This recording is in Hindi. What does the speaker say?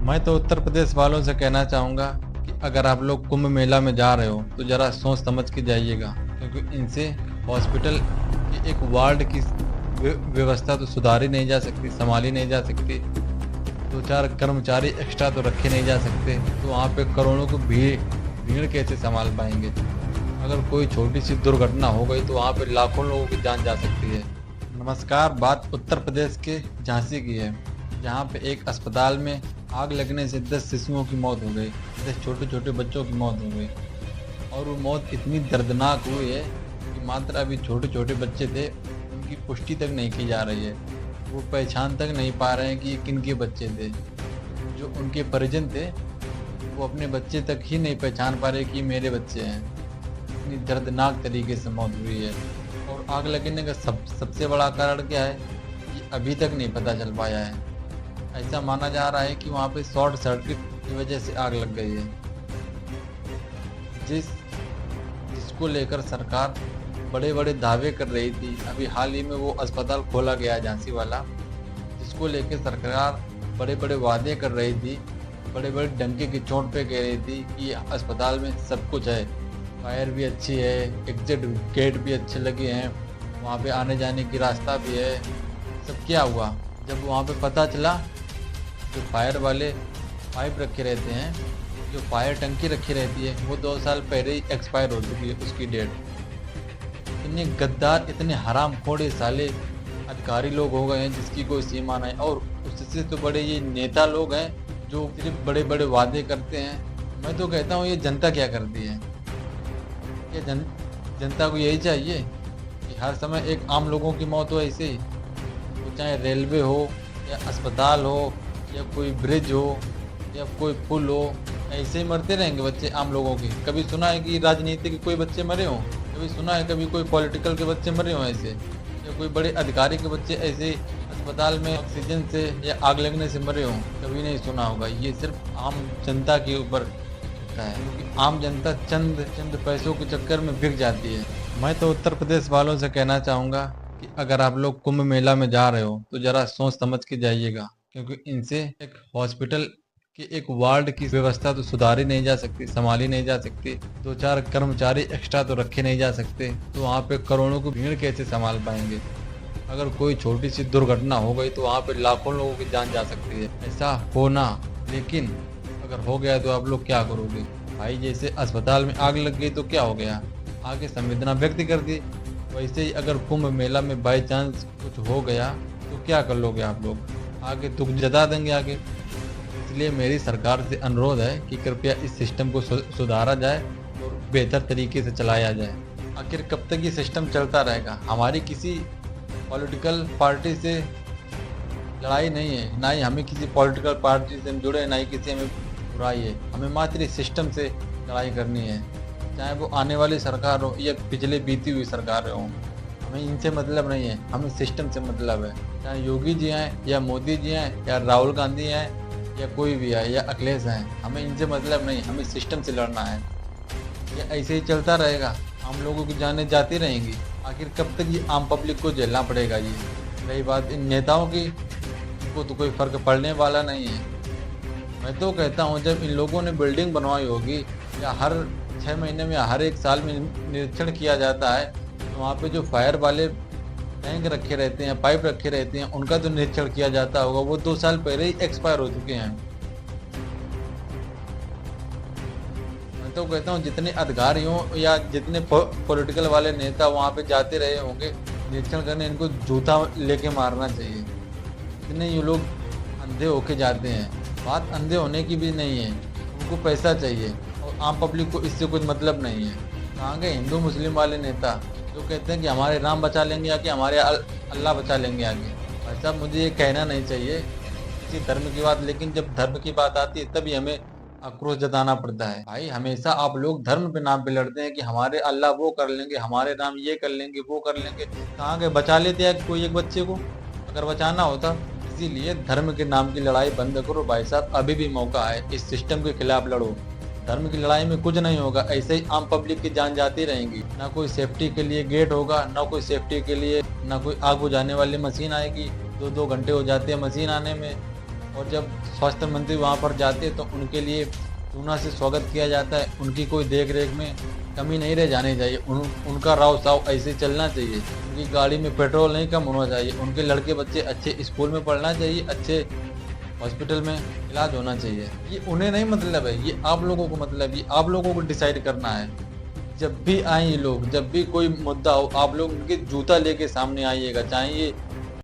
मैं तो उत्तर प्रदेश वालों से कहना चाहूँगा कि अगर आप लोग कुंभ मेला में जा रहे हो तो ज़रा सोच समझ के जाइएगा, क्योंकि इनसे हॉस्पिटल की एक वार्ड की व्यवस्था तो सुधारी नहीं जा सकती, संभाली नहीं जा सकती। दो चार कर्मचारी एक्स्ट्रा तो रखे नहीं जा सकते, तो वहाँ पे करोड़ों की भीड़ भीड़ कैसे संभाल पाएंगे। अगर कोई छोटी सी दुर्घटना हो गई तो वहाँ पे लाखों लोगों की जान जा सकती है। नमस्कार, बात उत्तर प्रदेश के झांसी की है, जहाँ पे एक अस्पताल में आग लगने से 10 शिशुओं की मौत हो गई, 10 छोटे छोटे बच्चों की मौत हो गई। और वो मौत इतनी दर्दनाक हुई है कि मात्र अभी छोटे छोटे बच्चे थे, उनकी पुष्टि तक नहीं की जा रही है। वो पहचान तक नहीं पा रहे हैं कि ये किन के बच्चे थे। जो उनके परिजन थे वो अपने बच्चे तक ही नहीं पहचान पा रहे कि ये मेरे बच्चे हैं। इतनी दर्दनाक तरीके से मौत हुई है। और आग लगने का सबसे बड़ा कारण क्या है, ये अभी तक नहीं पता चल पाया है। ऐसा माना जा रहा है कि वहाँ पे शॉर्ट सर्किट की वजह से आग लग गई है। जिसको लेकर सरकार बड़े बड़े दावे कर रही थी। अभी हाल ही में वो अस्पताल खोला गया झांसी वाला, जिसको लेकर सरकार बड़े बड़े वादे कर रही थी, बड़े बड़े डंके की चोट पे कह रही थी कि अस्पताल में सब कुछ है, फायर भी अच्छी है, एग्जिट गेट भी अच्छे लगे हैं, वहाँ पे आने जाने की रास्ता भी है। सब क्या हुआ जब वहाँ पे पता चला जो फायर वाले पाइप रखे रहते हैं, जो फायर टंकी रखी रहती है, वो 2 साल पहले ही एक्सपायर हो चुकी है उसकी डेट। इतने गद्दार, इतने हरामखोर साले अधिकारी लोग हो गए हैं जिसकी कोई सीमा नहीं। और उससे तो बड़े ये नेता लोग हैं जो सिर्फ बड़े बड़े वादे करते हैं। मैं तो कहता हूँ ये जनता क्या करती है। ये जनता को यही चाहिए कि हर समय एक आम लोगों की मौत हो ऐसे ही, वो चाहे रेलवे हो या अस्पताल हो या कोई ब्रिज हो या कोई पुल हो, ऐसे ही मरते रहेंगे बच्चे आम लोगों के। कभी सुना है कि राजनीति के कोई बच्चे मरे हों? कभी सुना है कभी कोई पॉलिटिकल के बच्चे मरे हों ऐसे, या कोई बड़े अधिकारी के बच्चे ऐसे अस्पताल में ऑक्सीजन से या आग लगने से मरे हों? कभी नहीं सुना होगा। ये सिर्फ आम जनता के ऊपर होता है, क्योंकि आम जनता चंद चंद पैसों के चक्कर में बिक जाती है। मैं तो उत्तर प्रदेश वालों से कहना चाहूँगा कि अगर आप लोग कुंभ मेला में जा रहे हो तो ज़रा सोच समझ के जाइएगा, क्योंकि इनसे एक हॉस्पिटल कि एक वार्ड की व्यवस्था तो सुधारी नहीं जा सकती, संभाली नहीं जा सकती। दो चार कर्मचारी एक्स्ट्रा तो रखे नहीं जा सकते, तो वहाँ पे करोड़ों की भीड़ कैसे संभाल पाएंगे। अगर कोई छोटी सी दुर्घटना हो गई तो वहाँ पे लाखों लोगों की जान जा सकती है। ऐसा होना, लेकिन अगर हो गया तो आप लोग क्या करोगे भाई। जैसे अस्पताल में आग लग गई तो क्या हो गया, आगे संवेदना व्यक्त कर दी। वैसे ही अगर कुंभ मेला में बाई चांस कुछ हो गया तो क्या कर लोगे आप लोग, आगे दुख जता देंगे आगे। इसलिए मेरी सरकार से अनुरोध है कि कृपया इस सिस्टम को सुधारा जाए और बेहतर तरीके से चलाया जाए। आखिर कब तक ये सिस्टम चलता रहेगा। हमारी किसी पॉलिटिकल पार्टी से लड़ाई नहीं है, ना ही हमें किसी पॉलिटिकल पार्टी से हम जुड़े हैं, ना ही किसी हमें बुराई है। हमें मात्र इस सिस्टम से लड़ाई करनी है, चाहे वो आने वाली सरकार हो या पिछले बीती हुई सरकार हो। हमें इनसे मतलब नहीं है, हमें सिस्टम से मतलब है। चाहे योगी जी हैं या मोदी जी हैं या राहुल गांधी हैं या कोई भी है या अखिलेश हैं, हमें इनसे मतलब नहीं, हमें सिस्टम से लड़ना है। ये ऐसे ही चलता रहेगा, आम लोगों की जानें जाती रहेंगी। आखिर कब तक ये आम पब्लिक को झेलना पड़ेगा। ये रही बात इन नेताओं की, इनको तो कोई फर्क पड़ने वाला नहीं है। मैं तो कहता हूँ जब इन लोगों ने बिल्डिंग बनवाई होगी या हर 6 महीने में हर एक साल में निरीक्षण किया जाता है, तो वहाँ पे जो फायर वाले टैंक रखे रहते हैं, पाइप रखे रहते हैं, उनका तो निरीक्षण किया जाता होगा। वो 2 साल पहले ही एक्सपायर हो चुके हैं। मैं तो कहता हूँ जितने अधिकारी हों या जितने पॉलिटिकल वाले नेता वहाँ पे जाते रहे होंगे निरीक्षण करने, इनको जूता लेके मारना चाहिए। इतने ये लोग अंधे होके जाते हैं। बात अंधे होने की भी नहीं है, उनको पैसा चाहिए और आम पब्लिक को इससे कुछ मतलब नहीं है। कहाँ गए हिंदू मुस्लिम वाले नेता जो कहते हैं कि हमारे राम बचा लेंगे या कि हमारे अल्लाह बचा लेंगे आगे। भाई साहब, मुझे ये कहना नहीं चाहिए किसी धर्म की बात, लेकिन जब धर्म की बात आती है तभी हमें आक्रोश जताना पड़ता है। भाई हमेशा आप लोग धर्म पे नाम पे लड़ते हैं कि हमारे अल्लाह वो कर लेंगे, हमारे राम ये कर लेंगे, वो कर लेंगे। कहाँ गए, बचा लेते हैं कोई एक बच्चे को अगर बचाना होता। इसीलिए धर्म के नाम की लड़ाई बंद करो भाई साहब, अभी भी मौका है, इस सिस्टम के खिलाफ लड़ो। धर्म की लड़ाई में कुछ नहीं होगा, ऐसे ही आम पब्लिक की जान जाती रहेंगी। ना कोई सेफ्टी के लिए गेट होगा, ना कोई सेफ्टी के लिए, ना कोई आग बुझाने वाली मशीन आएगी। 2-2 घंटे हो जाते हैं मशीन आने में। और जब स्वास्थ्य मंत्री वहाँ पर जाते हैं तो उनके लिए चूना से स्वागत किया जाता है। उनकी कोई देख रेख में कमी नहीं रह जानी चाहिए। उनका राव साव ऐसे चलना चाहिए। उनकी गाड़ी में पेट्रोल नहीं कम होना चाहिए। उनके लड़के बच्चे अच्छे स्कूल में पढ़ना चाहिए, अच्छे हॉस्पिटल में इलाज होना चाहिए। ये उन्हें नहीं मतलब है, ये आप लोगों को मतलब है, ये आप लोगों को डिसाइड करना है। जब भी आए ये लोग, जब भी कोई मुद्दा हो, आप लोग उनके जूता लेके सामने आइएगा, चाहे ये